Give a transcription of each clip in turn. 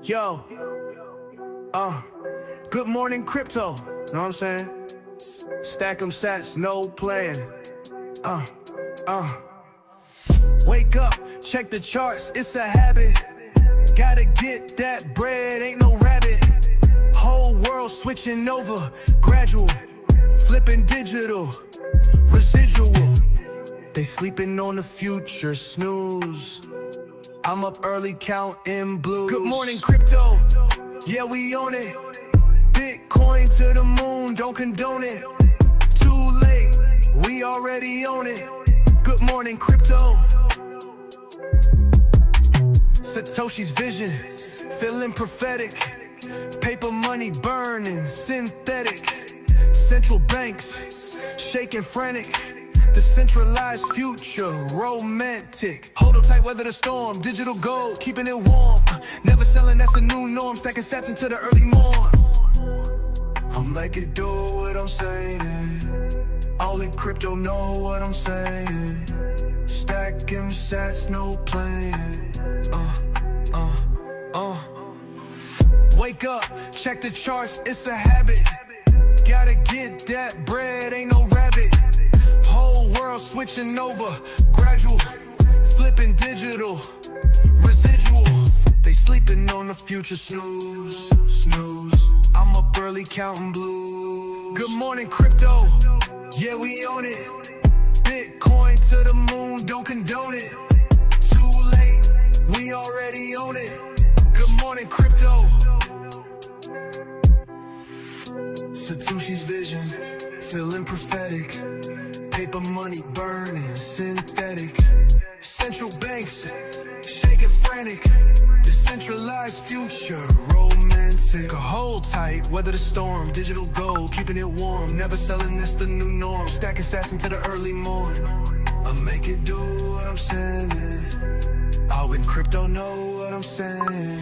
Yo, good morning crypto, know what I'm saying? Stack 'em sats, no playing. Wake up, check the charts, it's a habit. Gotta get that bread, ain't no rabbit. Whole world switching over, gradual. Flipping digital, residual. They sleeping on the future, snooze. I'm up early counting blues. Good morning crypto, yeah we own it. Bitcoin to the moon, don't condone it. Too late, we already own it. Good morning crypto. Satoshi's vision, feeling prophetic. Paper money burning, synthetic. Central banks, shaking frantic. Decentralized future, romantic. Hold up tight, weather the storm. Digital gold, keeping it warm. Never selling, that's the new norm. Stacking sats into the early morn. I'm like it, do what I'm saying. All in crypto know what I'm saying. Stacking sats, no playing. Wake up, check the charts, it's a habit. Gotta get that bread, ain't no rabbit. Whole world switching over, gradual. Flipping digital, residual. They sleeping on the future, snooze, snooze. I'm up early counting blues. Good morning crypto, yeah we own it. Bitcoin to the moon, don't condone it. Too late, we already own it. Good morning crypto. Satoshi's vision, feeling prophetic. Paper money burning, synthetic. Central banks, shaking frantic. Decentralized future, romantic. Hold tight, weather the storm. Digital gold, keeping it warm. Never selling, this the new norm. Stacking sats into the early morn. I make it do what I'm saying. All in crypto know what I'm saying.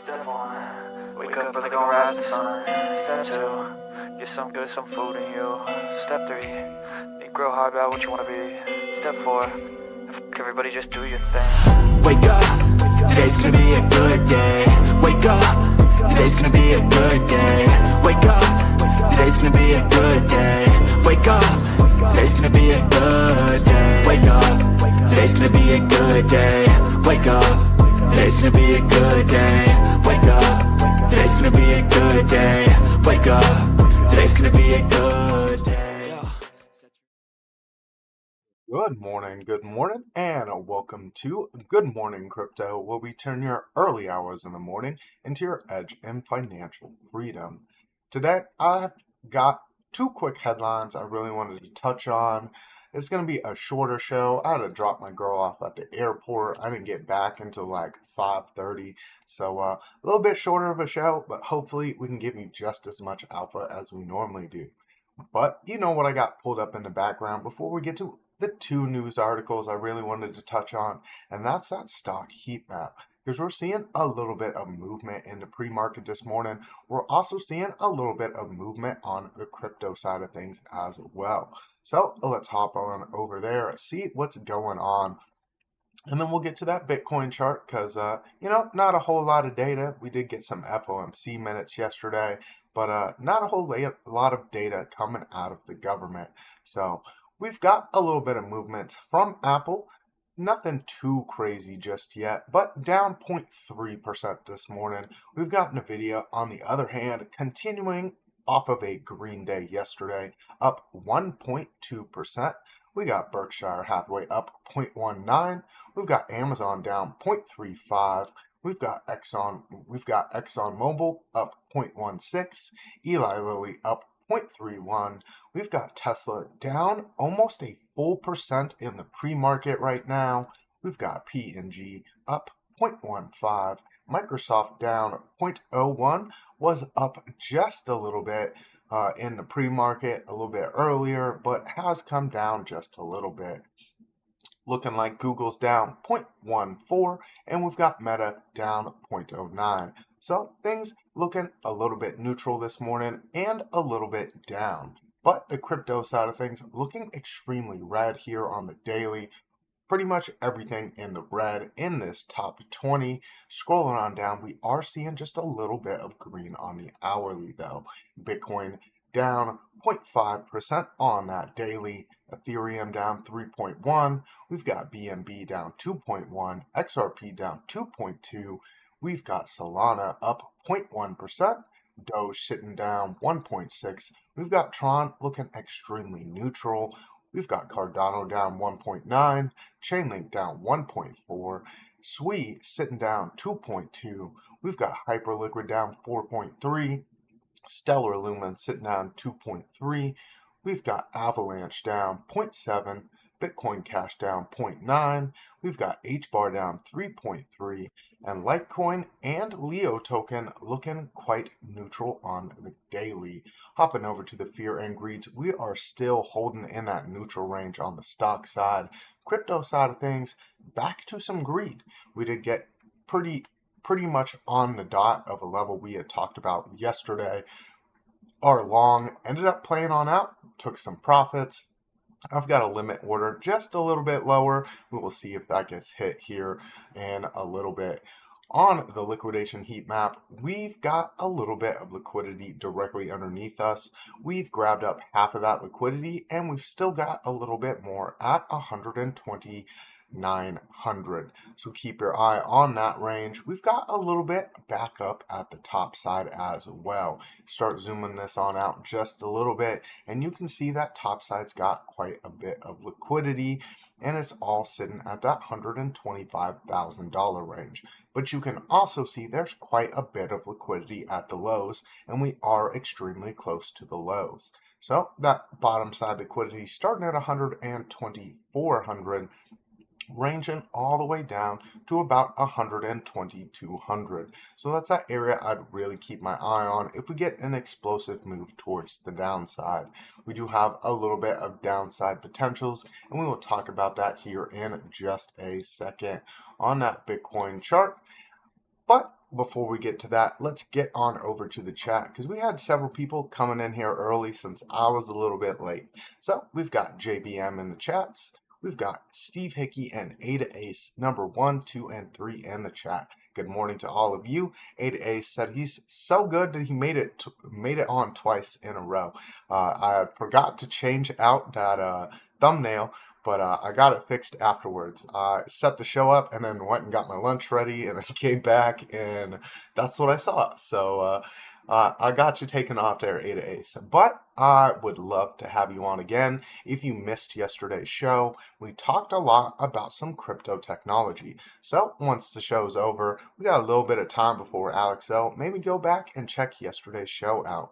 Step 1, wake up early, gon' rise the sun. Step 2, get some good, some food in you. Step 3, think real hard about what you wanna be. Step 4, everybody just do your thing. Wake up, today's gonna be a good day. Wake up, today's gonna be a good day. Wake up, today's gonna be a good day. Wake up, today's gonna be a good day. Wake up, today's gonna be a good day. Wake up. Today's gonna be a good day. Wake up. Today's gonna be a good day. Wake up. Today's gonna be a good day. Good morning, and welcome to Good Morning Crypto, where we turn your early hours in the morning into your edge in financial freedom. Today, I've got two quick headlines I really wanted to touch on. It's going to be a shorter show. I had to drop my girl off at the airport. I didn't get back until like 5:30, so a little bit shorter of a show, but hopefully we can give you just as much alpha as we normally do. But you know what I got pulled up in the background before we get to the two news articles I really wanted to touch on, and that's that stock heat map. Because we're seeing a little bit of movement in the pre-market this morning. We're also seeing a little bit of movement on the crypto side of things as well. So let's hop on over there, see what's going on. And then we'll get to that Bitcoin chart because, not a whole lot of data. We did get some FOMC minutes yesterday, but not a whole lot of data coming out of the government. So we've got a little bit of movement from Apple. Nothing too crazy just yet, but down 0.3% this morning. We've got NVIDIA, on the other hand, continuing off of a green day yesterday, up 1.2%. We got Berkshire Hathaway up 0.19. We've got Amazon down 0.35. We've got ExxonMobil up 0.16. Eli Lilly up 0.31. We've got Tesla down almost a full percent in the pre-market right now. We've got P&G up 0.15. Microsoft down 0.01, was up just a little bit in the pre-market a little bit earlier, but has come down just a little bit. looking like Google's down 0.14, and we've got Meta down 0.09. So things looking a little bit neutral this morning and a little bit down. But the crypto side of things looking extremely red here on the daily. Pretty much everything in the red in this top 20. Scrolling on down, we are seeing just a little bit of green on the hourly though. Bitcoin down 0.5% on that daily. Ethereum down 3.1. We've got BNB down 2.1. XRP down 2.2. We've got Solana up 0.1%. Doge sitting down 1.6. We've got Tron looking extremely neutral. We've got Cardano down 1.9, Chainlink down 1.4, Sui sitting down 2.2. We've got Hyperliquid down 4.3, Stellar Lumen sitting down 2.3. We've got Avalanche down 0.7, Bitcoin Cash down 0.9. We've got HBAR down 3.3, and Litecoin and Leo token looking quite neutral on the daily. Hopping over to the fear and greeds, we are still holding in that neutral range on the stock side. Crypto side of things, back to some greed. We did get pretty much on the dot of a level we had talked about yesterday. Our long ended up playing on out, took some profits. I've got a limit order just a little bit lower. We will see if that gets hit here in a little bit. On the liquidation heat map, we've got a little bit of liquidity directly underneath us. We've grabbed up half of that liquidity and we've still got a little bit more at 120,900. So keep your eye on that range. We've got a little bit back up at the top side as well. Start zooming this on out just a little bit and you can see that top side's got quite a bit of liquidity and it's all sitting at that $125,000 range. But you can also see there's quite a bit of liquidity at the lows and we are extremely close to the lows. So that bottom side liquidity starting at 12400, ranging all the way down to about 12200. So that's that area I'd really keep my eye on if we get an explosive move towards the downside. We do have a little bit of downside potentials and we will talk about that here in just a second on that Bitcoin chart. But before we get to that, let's get on over to the chat because we had several people coming in here early since I was a little bit late. So we've got JBM in the chats. We've got Steve Hickey and Ada Ace, number 1, 2, and 3 in the chat. Good morning to all of you. Ada Ace said he's so good that he made it on twice in a row. I forgot to change out that thumbnail, but I got it fixed afterwards. I set the show up and then went and got my lunch ready and I came back and that's what I saw. So I got you taken off there, Ada Ace. But I would love to have you on again. If you missed yesterday's show, we talked a lot about some crypto technology. So once the show's over, we got a little bit of time before Alex L. Maybe go back and check yesterday's show out.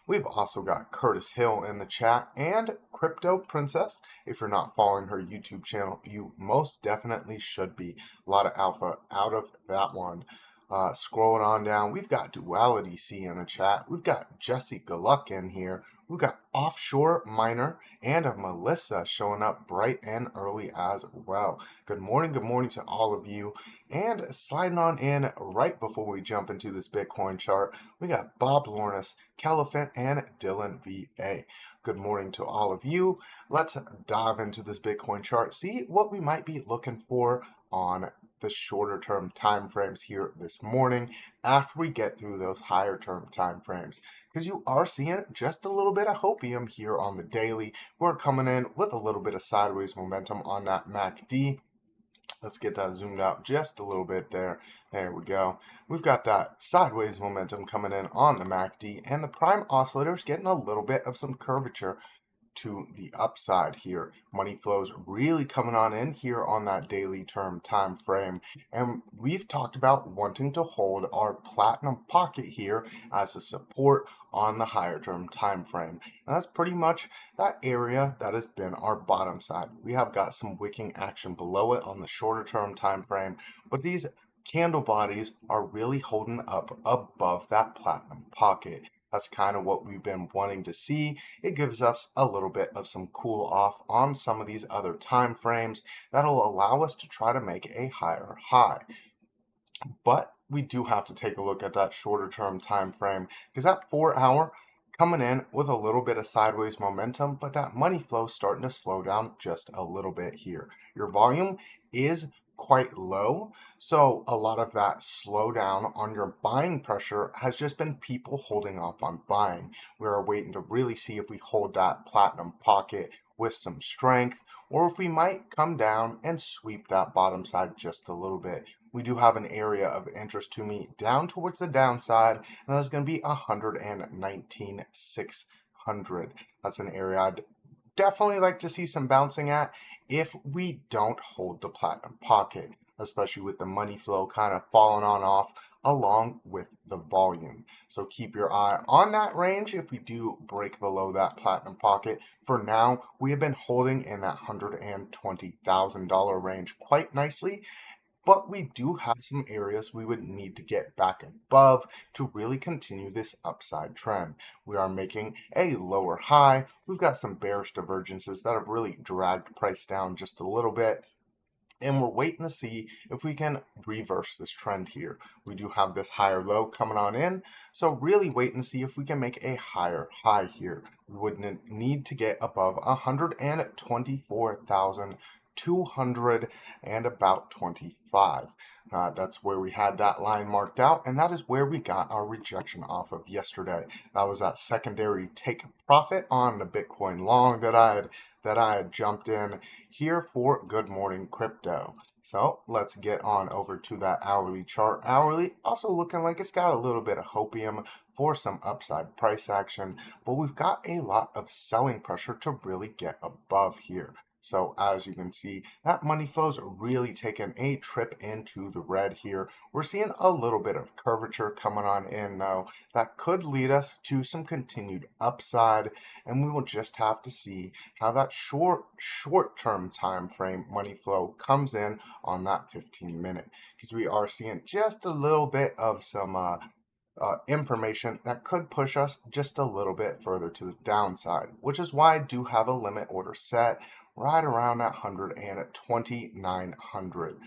We've also got Curtis Hill in the chat and Crypto Princess. If you're not following her YouTube channel, you most definitely should be. A lot of alpha out of that one. Scrolling on down, we've got Duality C in the chat. We've got Jesse Gluck in here. We've got Offshore Miner and Melissa showing up bright and early as well. Good morning to all of you. And sliding on in right before we jump into this Bitcoin chart, we got Bob Lornis, Caliphant, and Dylan VA. Good morning to all of you. Let's dive into this Bitcoin chart, see what we might be looking for on the shorter term time frames here this morning after we get through those higher term time frames, because you are seeing just a little bit of hopium here on the daily. We're coming in with a little bit of sideways momentum on that MACD. Let's get that zoomed out just a little bit there. There we go. We've got that sideways momentum coming in on the MACD, and the prime oscillator is getting a little bit of some curvature to the upside here. Money flows really coming on in here on that daily term time frame, and we've talked about wanting to hold our platinum pocket here as a support on the higher term time frame, and that's pretty much that area that has been our bottom side. We have got some wicking action below it on the shorter term time frame, but these candle bodies are really holding up above that platinum pocket. That's kind of what we've been wanting to see. It gives us a little bit of some cool off on some of these other time frames that'll allow us to try to make a higher high. But we do have to take a look at that shorter term time frame because that 4 hour coming in with a little bit of sideways momentum, but that money flow starting to slow down just a little bit here. Your volume is quite low, so a lot of that slowdown on your buying pressure has just been people holding off on buying. We are waiting to really see if we hold that platinum pocket with some strength, or if we might come down and sweep that bottom side just a little bit. We do have an area of interest to me down towards the downside, and that's going to be 119,600. That's an area I'd definitely like to see some bouncing at if we don't hold the platinum pocket, especially with the money flow kind of falling on off along with the volume. So keep your eye on that range if we do break below that platinum pocket. For now, we have been holding in that $120,000 range quite nicely, but we do have some areas we would need to get back above to really continue this upside trend. We are making a lower high. We've got some bearish divergences that have really dragged price down just a little bit, and we're waiting to see if we can reverse this trend here. We do have this higher low coming on in, so really waiting to see if we can make a higher high here. We would need to get above 124,200 and about 25. That's where we had that line marked out, and that is where we got our rejection off of yesterday. That was that secondary take profit on the Bitcoin long that I had jumped in here for Good Morning Crypto. So let's get on over to that hourly chart. Hourly also looking like it's got a little bit of hopium for some upside price action, but we've got a lot of selling pressure to really get above here. So as you can see, that money flow's really taken a trip into the red here. We're seeing a little bit of curvature coming on in though. That could lead us to some continued upside, and we will just have to see how that short-term time frame money flow comes in on that 15-minute, because we are seeing just a little bit of some information that could push us just a little bit further to the downside, which is why I do have a limit order set right around that 121,900.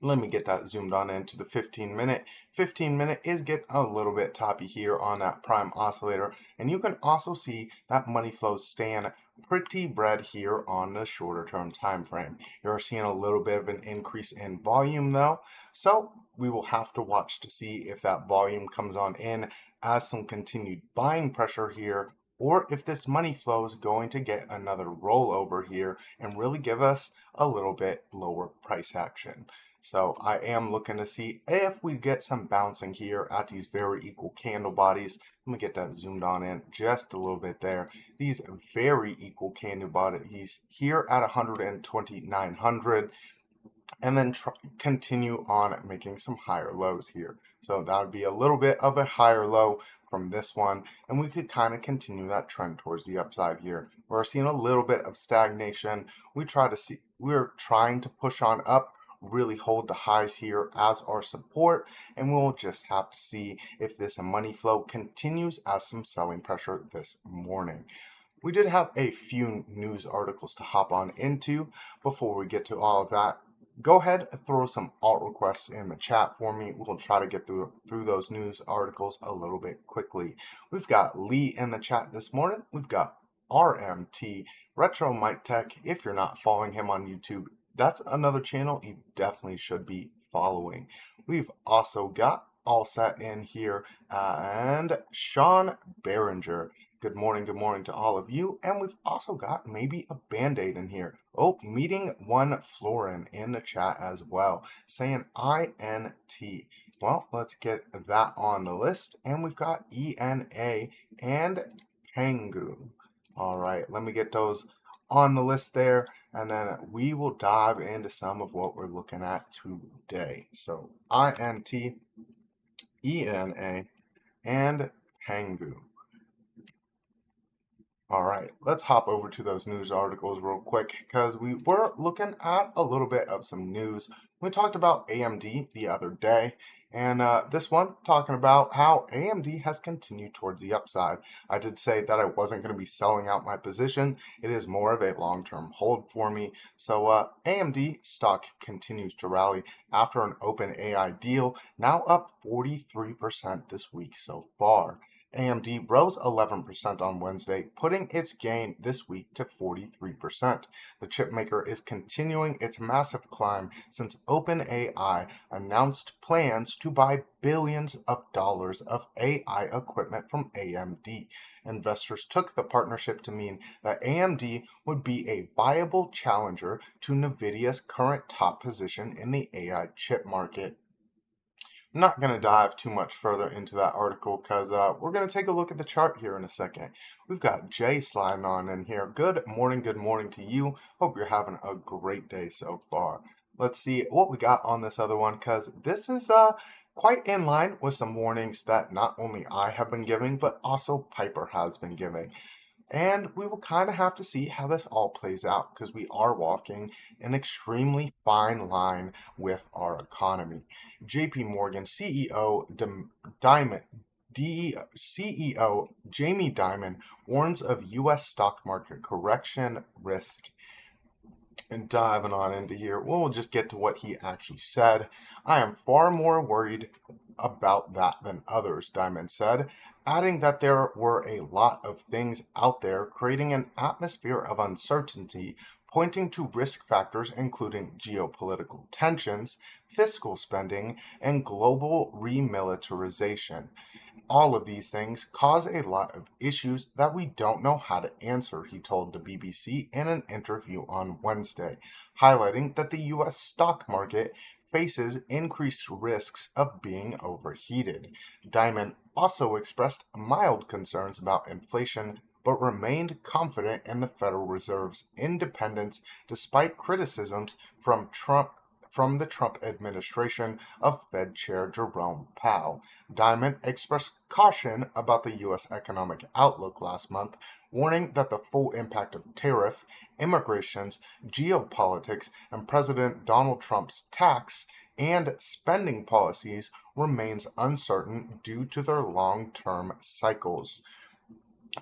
Let me get that zoomed on into the 15-minute. 15-minute is getting a little bit toppy here on that prime oscillator, and you can also see that money flows staying pretty red here on the shorter term time frame. You're seeing a little bit of an increase in volume though, so we will have to watch to see if that volume comes on in as some continued buying pressure here, or if this money flow is going to get another rollover here and really give us a little bit lower price action. So I am looking to see if we get some bouncing here at these very equal candle bodies. Let me get that zoomed on in just a little bit there. These very equal candle bodies here at 120,900, and then continue on making some higher lows here. So that would be a little bit of a higher low from this one, and we could kind of continue that trend towards the upside here. We're seeing a little bit of stagnation. We're trying to push on up, really hold the highs here as our support, and we'll just have to see if this money flow continues as some selling pressure this morning. We did have a few news articles to hop on into. Before we get to all of that, go ahead and throw some alt requests in the chat for me. We'll try to get through those news articles a little bit quickly. We've got Lee in the chat this morning. We've got RMT, Retro Mike Tech. If you're not following him on YouTube, that's another channel you definitely should be following. We've also got All Set in here and Sean Behringer. Good morning to all of you. And we've also got maybe a Band-Aid in here. Oh, meeting one Florin in the chat as well, saying INT. Well, let's get that on the list. And we've got ENA and Pengu. All right, let me get those on the list there, and then we will dive into some of what we're looking at today. So INT, ENA, and Pengu. All right, let's hop over to those news articles real quick because we were looking at a little bit of some news. We talked about AMD the other day, And this one talking about how AMD has continued towards the upside. I did say that I wasn't going to be selling out my position. It is more of a long-term hold for me. So AMD stock continues to rally after an OpenAI deal, now up 43% this week so far. AMD rose 11% on Wednesday, putting its gain this week to 43%. The chipmaker is continuing its massive climb since OpenAI announced plans to buy billions of dollars of AI equipment from AMD. Investors took the partnership to mean that AMD would be a viable challenger to NVIDIA's current top position in the AI chip market. I'm not going to dive too much further into that article because we're going to take a look at the chart here in a second. We've got Jay sliding on in here. Good morning to you. Hope you're having a great day so far. Let's see what we got on this other one because this is quite in line with some warnings that not only I have been giving, but also Piper has been giving. And we will kind of have to see how this all plays out because we are walking an extremely fine line with our economy. JP Morgan CEO CEO Jamie Dimon warns of U.S. stock market correction risk. And diving on into here, we'll just get to what he actually said. I am far more worried about that than others, Diamond said, adding that there were a lot of things out there creating an atmosphere of uncertainty, pointing to risk factors including geopolitical tensions, fiscal spending, and global remilitarization. All of these things cause a lot of issues that we don't know how to answer, he told the BBC in an interview on Wednesday, highlighting that the U.S. stock market faces increased risks of being overheated. Diamond also expressed mild concerns about inflation but remained confident in the Federal Reserve's independence despite criticisms from the Trump administration of Fed Chair Jerome Powell. Diamond expressed caution about the U.S. economic outlook last month, warning that the full impact of tariff, immigrations, geopolitics, and President Donald Trump's tax and spending policies remains uncertain due to their long-term cycles.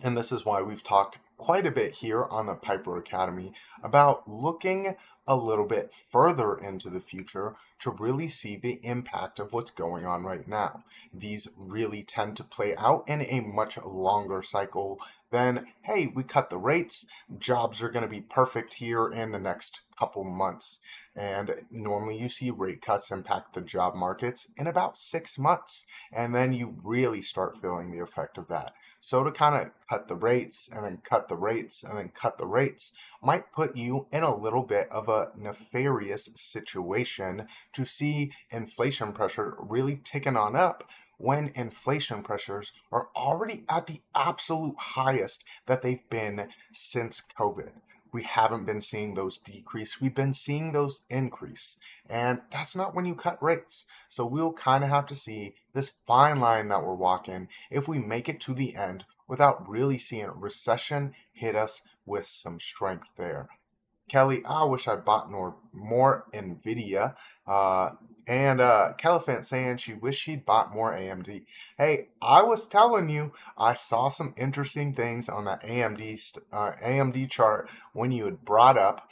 And this is why we've talked quite a bit here on the Piper Academy about looking a little bit further into the future to really see the impact of what's going on right now. These really tend to play out in a much longer cycle than, hey, we cut the rates, jobs are going to be perfect here in the next couple months. And normally you see rate cuts impact the job markets in about 6 months, and then you really start feeling the effect of that. So to kind of cut the rates and then cut the rates and then cut the rates might put you in a little bit of a nefarious situation to see inflation pressure really ticking on up when inflation pressures are already at the absolute highest that they've been since COVID. We haven't been seeing those decrease. We've been seeing those increase. And that's not when you cut rates. So we'll kind of have to see this fine line that we're walking if we make it to the end without really seeing recession hit us with some strength there. Kelly, I wish I'd bought more NVIDIA. And Caliphant saying she wished she'd bought more AMD. Hey, I was telling you, I saw some interesting things on that AMD chart when you had brought up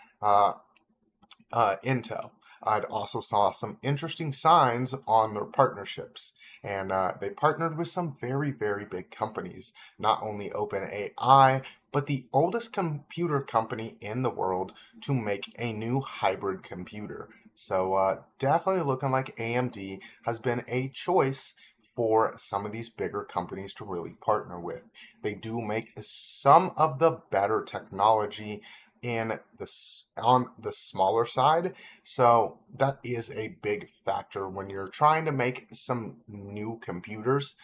Intel. I'd also saw some interesting signs on their partnerships. And they partnered with some very, very big companies, not only OpenAI, but the oldest computer company in the world to make a new hybrid computer. So definitely looking like AMD has been a choice for some of these bigger companies to really partner with. They do make some of the better technology on the smaller side, so that is a big factor when you're trying to make some new computers,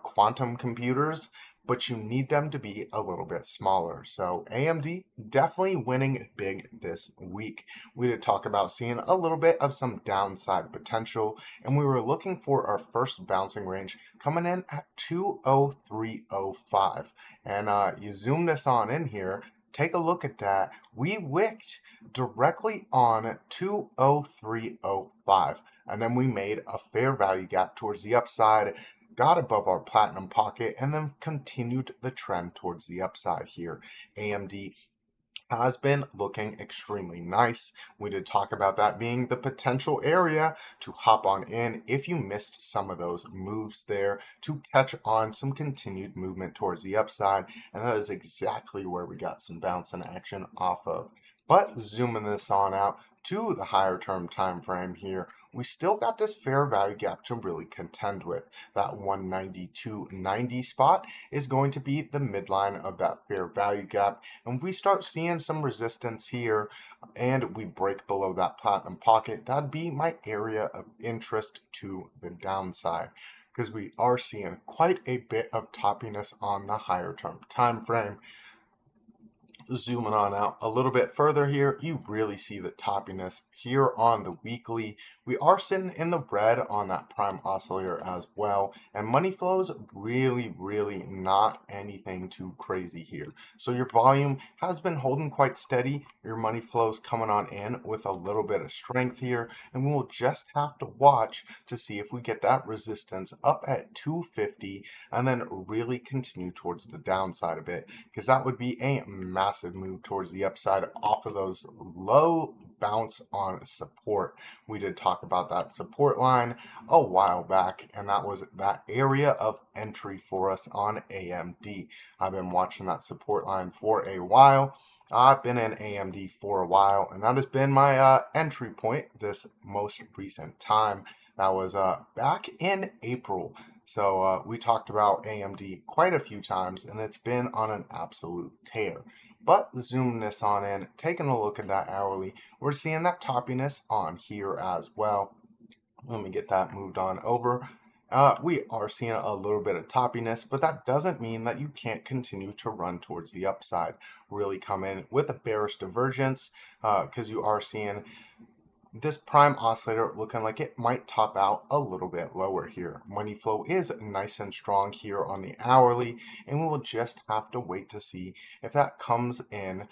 quantum computers, but you need them to be a little bit smaller. So AMD definitely winning big this week. We did talk about seeing a little bit of some downside potential, and we were looking for our first bouncing range coming in at 203.05. And you zoom this on in here, take a look at that. We wicked directly on 203.05. and then we made a fair value gap towards the upside, got above our platinum pocket, and then continued the trend towards the upside here. AMD has been looking extremely nice. We did talk about that being the potential area to hop on in if you missed some of those moves there to catch on some continued movement towards the upside, and that is exactly where we got some bounce and action off of. But zooming this on out to the higher term time frame here, we still got this fair value gap to really contend with. That 192.90 spot is going to be the midline of that fair value gap, and if we start seeing some resistance here and we break below that platinum pocket, that'd be my area of interest to the downside, because we are seeing quite a bit of toppiness on the higher term time frame. Zooming on out a little bit further here, you really see the toppiness here on the weekly. We are sitting in the red on that prime oscillator as well, and money flows really not anything too crazy here. So your volume has been holding quite steady. Your money flows coming on in with a little bit of strength here, and we will just have to watch to see if we get that resistance up at 250 and then really continue towards the downside a bit, because that would be a massive move towards the upside off of those low bounce on support. We did talk about that support line a while back, and that was that area of entry for us on AMD. I've been watching that support line for a while. I've been in AMD for a while, and that has been my entry point this most recent time. That was back in April. So we talked about AMD quite a few times, and it's been on an absolute tear. But zooming this on in, taking a look at that hourly, we're seeing that toppiness on here as well. Let me get that moved on over. We are seeing a little bit of toppiness, but that doesn't mean that you can't continue to run towards the upside. Really come in with a bearish divergence, because you are seeing this prime oscillator looking like it might top out a little bit lower here. Money flow is nice and strong here on the hourly, and we will just have to wait to see if that comes in,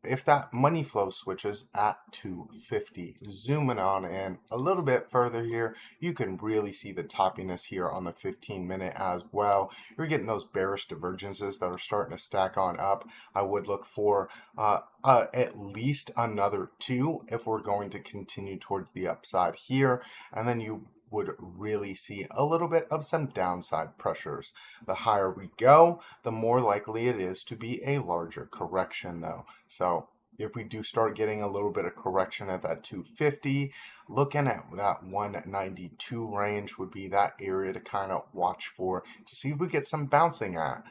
if that money flow switches at 250. Zooming on in a little bit further here, you can really see the toppiness here on the 15-minute as well. You're getting those bearish divergences that are starting to stack on up. I would look for at least another 2 if we're going to continue towards the upside here, and then you would really see a little bit of some downside pressures. The higher we go, the more likely it is to be a larger correction though. So if we do start getting a little bit of correction at that 250, looking at that 192 range would be that area to kind of watch for to see if we get some bouncing at.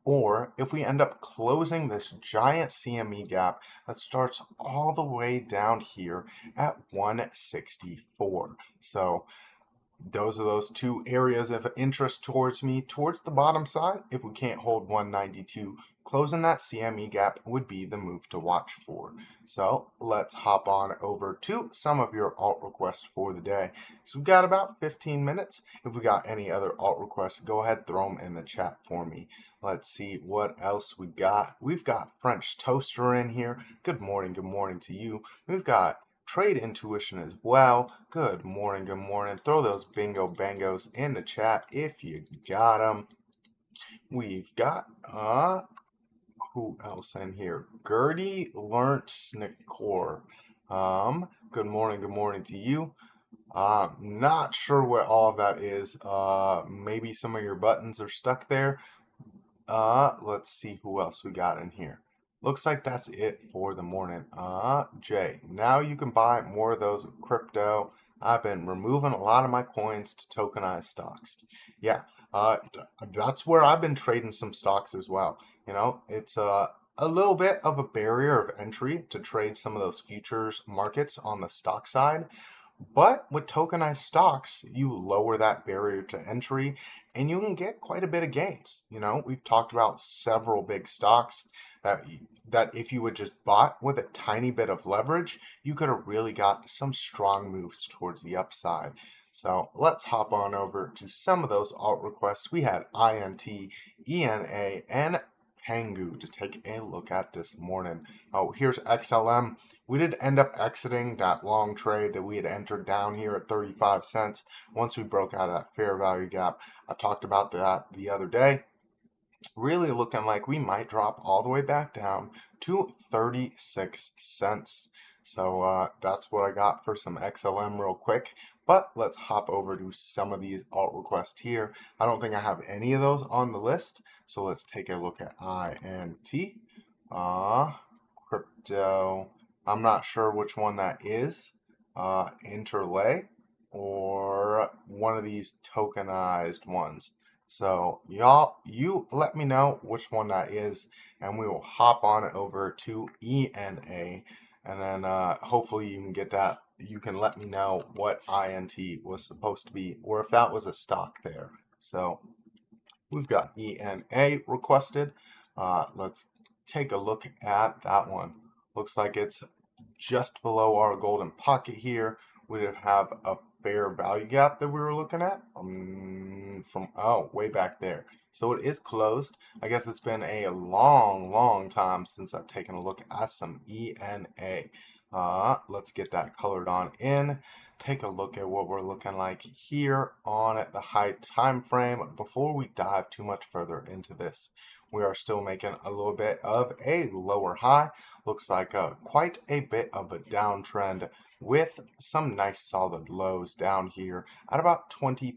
Or if we end up closing this giant CME gap that starts all the way down here at 164. So those are those 2 areas of interest towards me. Towards the bottom side, if we can't hold 192, closing that CME gap would be the move to watch for. So let's hop on over to some of your alt requests for the day. So we've got about 15 minutes. If we got any other alt requests, go ahead, throw them in the chat for me. Let's see what else we got. We've got French Toaster in here. Good morning to you. We've got Trade Intuition as well. Good morning. Throw those bingo bangos in the chat if you got them. We've got, who else in here? Gertie Learnt Snickor. Good morning to you. Not sure what all of that is. Maybe some of your buttons are stuck there. Let's see who else we got in here. Looks like that's it for the morning. Jay, now you can buy more of those crypto. I've been removing a lot of my coins to tokenize stocks. Yeah, that's where I've been trading some stocks as well. You know, it's a little bit of a barrier of entry to trade some of those futures markets on the stock side. But with tokenized stocks, you lower that barrier to entry and you can get quite a bit of gains. You know, we've talked about several big stocks that if you would just bought with a tiny bit of leverage, you could have really got some strong moves towards the upside. So let's hop on over to some of those alt requests. We had INT, ENA, and Pengu to take a look at this morning. Oh, here's XLM. We did end up exiting that long trade that we had entered down here at 35 cents once we broke out of that fair value gap. I talked about that the other day. Really looking like we might drop all the way back down to 36 cents. So that's what I got for some XLM real quick. But let's hop over to some of these alt requests here. I don't think I have any of those on the list. So let's take a look at INT. Crypto. I'm not sure which one that is. Interlay or one of these tokenized ones. So y'all, you let me know which one that is, and we will hop on over to ENA, and then hopefully you can get that. You can let me know what INT was supposed to be, or if that was a stock there. So we've got ENA requested. Let's take a look at that one. Looks like it's just below our golden pocket here. We did have a fair value gap that we were looking at from way back there. So it is closed. I guess it's been a long time since I've taken a look at some ENA. Let's get that colored on in. Take a look at what we're looking like here on the high time frame. Before we dive too much further into this, we are still making a little bit of a lower high. Looks like quite a bit of a downtrend with some nice solid lows down here at about 20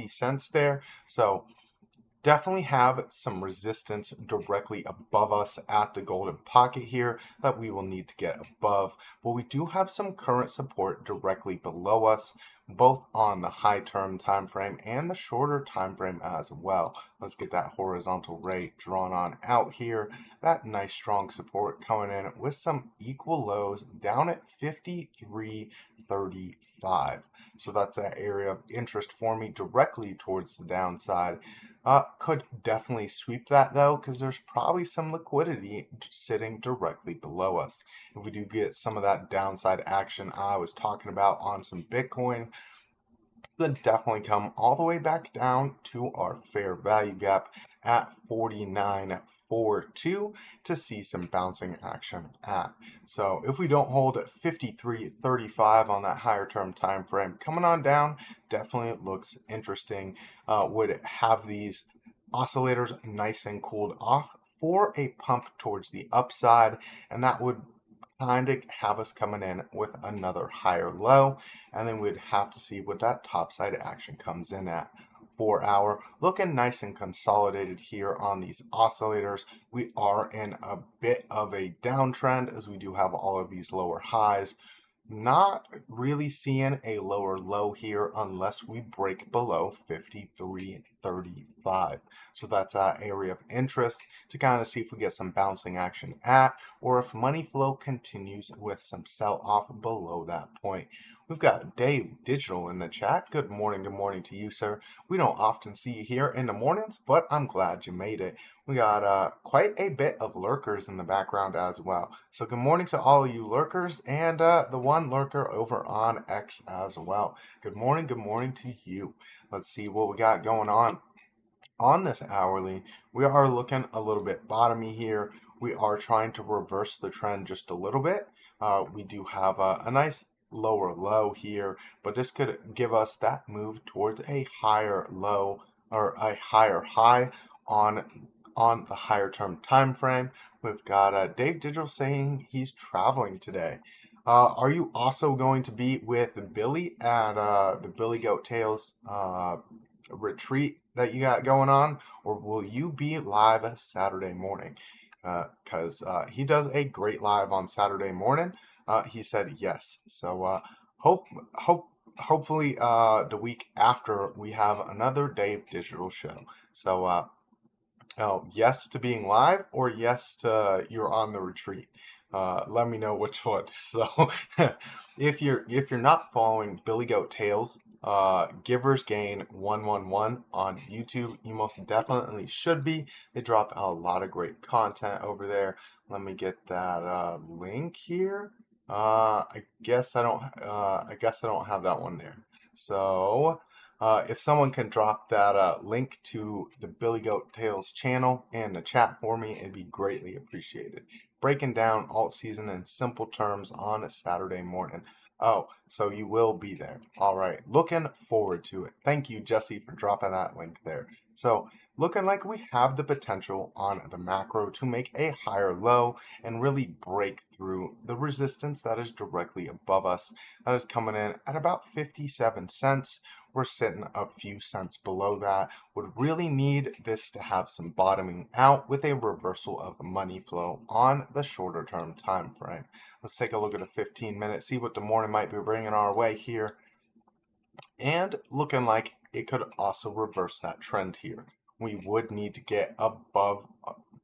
cents there. So definitely have some resistance directly above us at the golden pocket here that we will need to get above. But we do have some current support directly below us, both on the high term time frame and the shorter time frame as well. Let's get that horizontal ray drawn on out here. That nice strong support coming in with some equal lows down at 53.35. So that's that area of interest for me directly towards the downside. Could definitely sweep that though, because there's probably some liquidity sitting directly below us. If we do get some of that downside action I was talking about on some Bitcoin, then definitely come all the way back down to our fair value gap at 49.42 to see some bouncing action at. So if we don't hold at 53.35 on that higher term time frame, coming on down definitely looks interesting. Would have these oscillators nice and cooled off for a pump towards the upside, and that would kind of have us coming in with another higher low, and then we'd have to see what that topside action comes in at. 4 hour looking nice and consolidated here on these oscillators. We are in a bit of a downtrend as we do have all of these lower highs. Not really seeing a lower low here unless we break below 53.35. So that's an area of interest to kind of see if we get some bouncing action at, or if money flow continues with some sell off below that point. We've got Dave Digital in the chat. Good morning to you, sir. We don't often see you here in the mornings, but I'm glad you made it. We got quite a bit of lurkers in the background as well. So good morning to all of you lurkers, and the one lurker over on X as well. Good morning to you. Let's see what we got going on this hourly. We are looking a little bit bottomy here. We are trying to reverse the trend just a little bit. We do have a nice lower low here, but this could give us that move towards a higher low or a higher high on the higher term time frame. We've got Dave Digital saying he's traveling today. Are you also going to be with Billy at the Billy Goat Tales retreat that you got going on, or will you be live Saturday morning? Because he does a great live on Saturday morning. He said yes. So hopefully the week after we have another Dave Digital show. So yes to being live, or yes to you're on the retreat. Let me know which one. So if you're not following Billy Goat Tales, Givers Gain 111 on YouTube, you most definitely should be. They drop a lot of great content over there. Let me get that link here. I guess I don't have that one there. So if someone can drop that link to the Billy Goat Tales channel in the chat for me, it'd be greatly appreciated. breaking down alt season in simple terms on a Saturday morning. Oh, so you will be there. All right, looking forward to it. Thank you, Jesse, for dropping that link there. So, looking like we have the potential on the macro to make a higher low and really break through the resistance that is directly above us. That is coming in at about 57 cents. We're sitting a few cents below that. Would really need this to have some bottoming out with a reversal of money flow on the shorter term time frame. Let's take a look at a 15-minute, see what the morning might be bringing our way here. And looking like it could also reverse that trend here. We would need to get above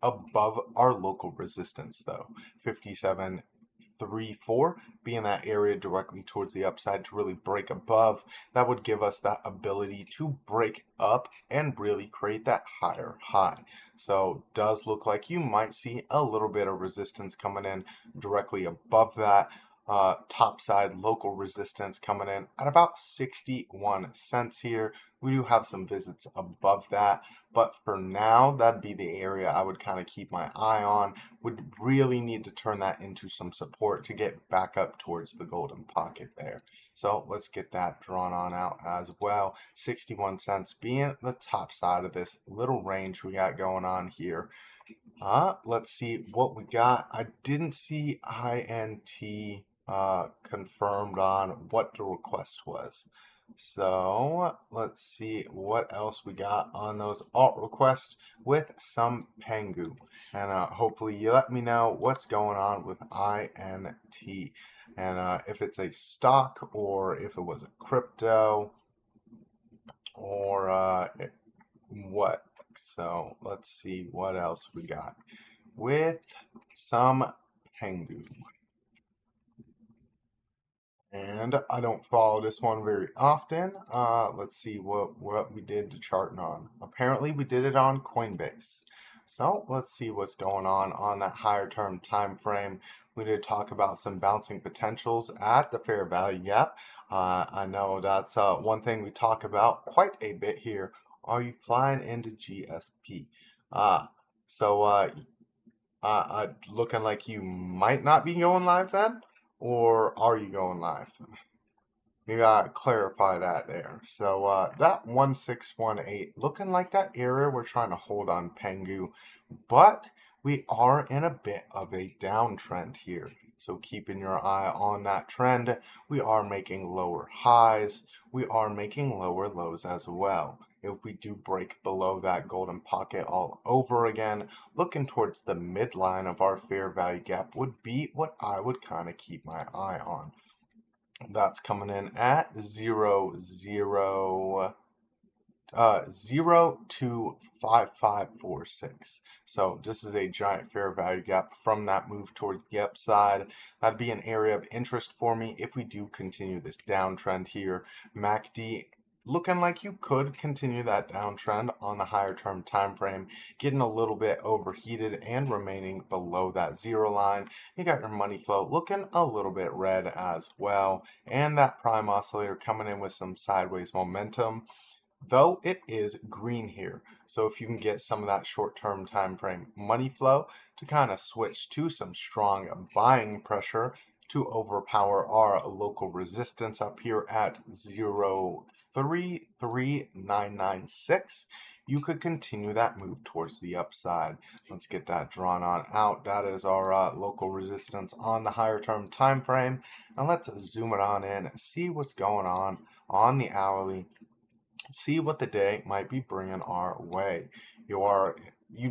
our local resistance though. 57.34 being that area directly towards the upside to really break above. That would give us that ability to break up and really create that higher high. So does look like you might see a little bit of resistance coming in directly above that. Top side local resistance coming in at about 61 cents here. We do have some visits above that, but for now, that'd be the area I would kind of keep my eye on. Would really need to turn that into some support to get back up towards the golden pocket there. So let's get that drawn on out as well. 61 cents being the top side of this little range we got going on here. Let's see what we got. I didn't see INT confirmed on what the request was. So let's see what else we got on those alt requests with some Pengu. And hopefully you let me know what's going on with INT. And if it's a stock or if it was a crypto or what. So let's see what else we got with some Pengu. And I don't follow this one very often. Let's see what we did to chart on. Apparently we did it on Coinbase. So let's see what's going on that higher term time frame. We did talk about some bouncing potentials at the fair value gap. I know that's one thing we talk about quite a bit here. Are you flying into GSP? Looking like you might not be going live then, or are you going live? You gotta clarify that there. So that 1618, looking like that area we're trying to hold on Pengu, but we are in a bit of a downtrend here. So keeping your eye on that trend, we are making lower highs, we are making lower lows as well. If we do break below that golden pocket all over again, looking towards the midline of our fair value gap would be what I would kind of keep my eye on. That's coming in at 0.25546. So this is a giant fair value gap from that move towards the upside. That'd be an area of interest for me if we do continue this downtrend here. MACD looking like you could continue that downtrend on the higher term time frame, getting a little bit overheated and remaining below that zero line. You got your money flow looking a little bit red as well, and that prime oscillator coming in with some sideways momentum, though it is green here. So if you can get some of that short-term time frame money flow to kind of switch to some strong buying pressure to overpower our local resistance up here at 0.33996, you could continue that move towards the upside. Let's get that drawn on out. That is our local resistance on the higher term time frame. And let's zoom it on in, see what's going on the hourly, see what the day might be bringing our way. You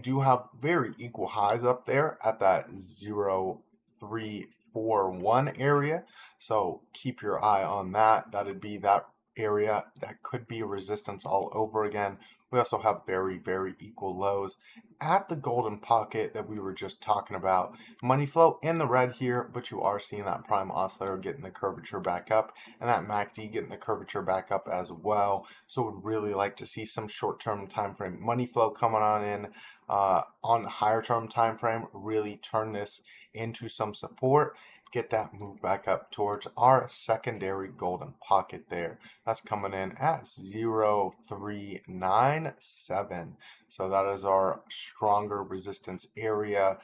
do have very equal highs up there at that 0.341 area, so keep your eye on that. That'd be that area that could be resistance all over again. We also have very equal lows at the golden pocket that we were just talking about. Money flow in the red here, but you are seeing that prime oscillator getting the curvature back up and that MACD getting the curvature back up as well. So would really like to see some short-term time frame money flow coming on in on the higher term time frame, really turn this into some support, get that move back up towards our secondary golden pocket there. That's coming in at 0.397. So that is our stronger resistance area.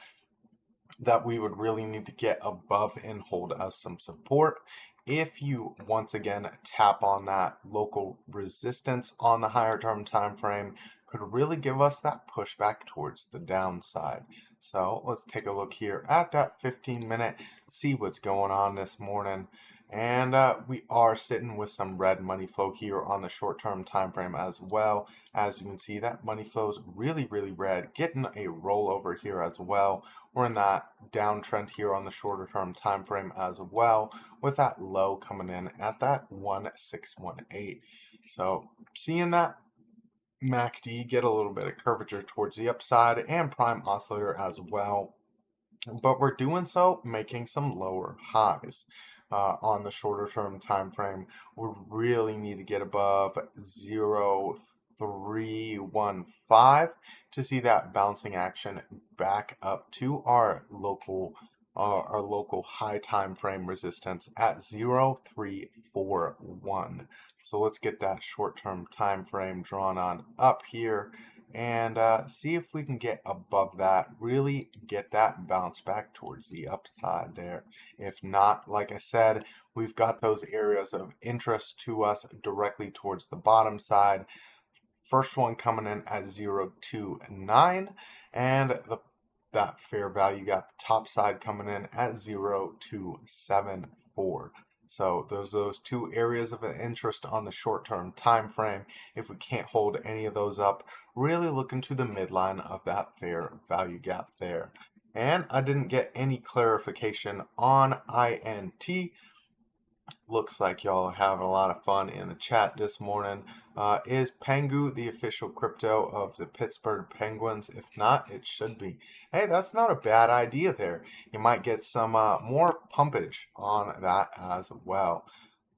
that we would really need to get above and hold as some support. If you once again tap on that local resistance on the higher term time frame, could really give us that pushback towards the downside. So let's take a look here at that 15-minute, see what's going on this morning. And we are sitting with some red money flow here on the short-term time frame as well. As you can see, that money flow is really, really red, getting a rollover here as well. We're in that downtrend here on the shorter term time frame as well, with that low coming in at that 1618. So seeing that MACD get a little bit of curvature towards the upside and prime oscillator as well, but we're doing so making some lower highs on the shorter term time frame. We really need to get above 0.315 to see that bouncing action back up to our local high time frame resistance at 0.341. So let's get that short term time frame drawn on up here and see if we can get above that, really get that bounce back towards the upside there. If not, like I said, we've got those areas of interest to us directly towards the bottom side. First one coming in at 0.29, and that fair value got the top side coming in at 0.274. So those two areas of interest on the short-term time frame. If we can't hold any of those up, really look into the midline of that fair value gap there. And I didn't get any clarification on INT. Looks like y'all are having a lot of fun in the chat this morning. Is Pengu the official crypto of the Pittsburgh Penguins? If not, it should be. Hey, that's not a bad idea there. You might get some more pumpage on that as well.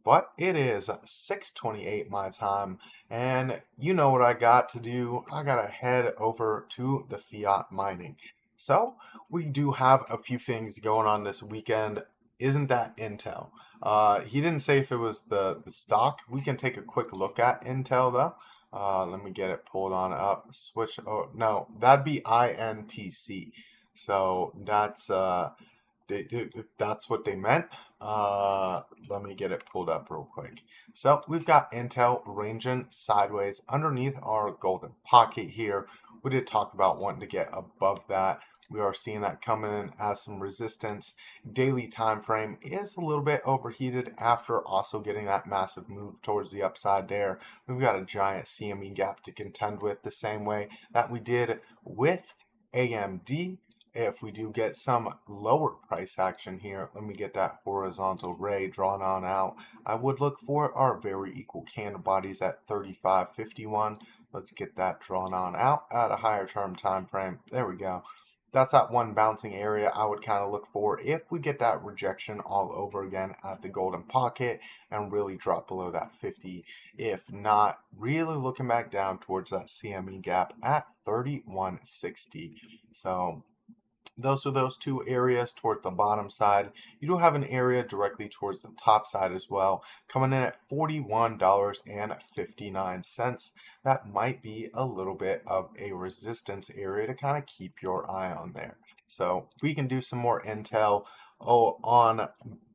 But it is 6:28 my time, and you know what I got to do. I gotta head over to the fiat mining. So we do have a few things going on this weekend. Isn't that Intel? He didn't say if it was the stock. We can take a quick look at Intel though. Let me get it pulled on up. Switch. Oh no, that'd be INTC. So that's if that's what they meant. Let me get it pulled up real quick. So we've got Intel ranging sideways underneath our golden pocket here. We did talk about wanting to get above that. We are seeing that coming in as some resistance. Daily time frame is a little bit overheated after also getting that massive move towards the upside there. We've got a giant CME gap to contend with the same way that we did with AMD. If we do get some lower price action here, let me get that horizontal ray drawn on out. I would look for our very equal candle bodies at 35.51. Let's get that drawn on out at a higher term time frame. There we go. That's that one bouncing area I would kind of look for if we get that rejection all over again at the golden pocket and really drop below that 50. If not, really looking back down towards that CME gap at 31.60. So those are those two areas towards the bottom side. You do have an area directly towards the top side as well, coming in at $41.59. That might be a little bit of a resistance area to kind of keep your eye on there. So we can do some more intel on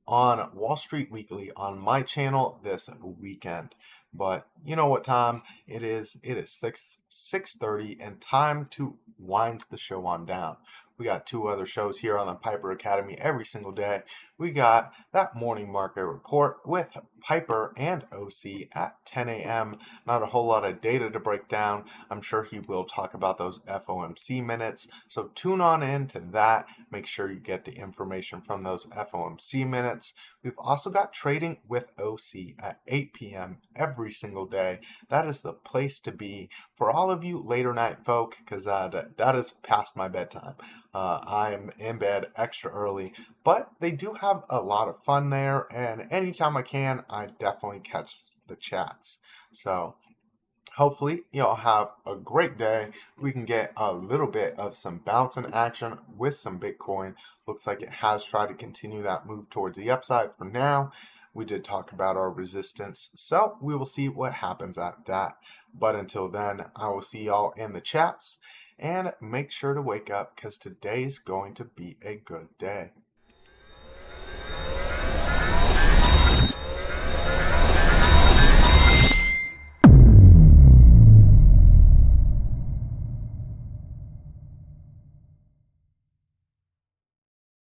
Wall Street Weekly on my channel this weekend. But you know what time it is? It is 6:30 and time to wind the show on down. We got two other shows here on the Piper Academy every single day. We got that morning market report with Piper and OC at 10 a.m. Not a whole lot of data to break down. I'm sure he will talk about those FOMC minutes. So tune on in to that. Make sure you get the information from those FOMC minutes. We've also got trading with OC at 8 p.m. every single day. That is the place to be for all of you later night folk, because that is past my bedtime. I am in bed extra early, but they do have a lot of fun there, and anytime I can, I definitely catch the chats. So hopefully y'all have a great day. We can get a little bit of some bouncing action with some Bitcoin. Looks like it has tried to continue that move towards the upside for now. We did talk about our resistance, so we will see what happens at that. But until then, I will see y'all in the chats. and make sure to wake up because today's going to be a good day.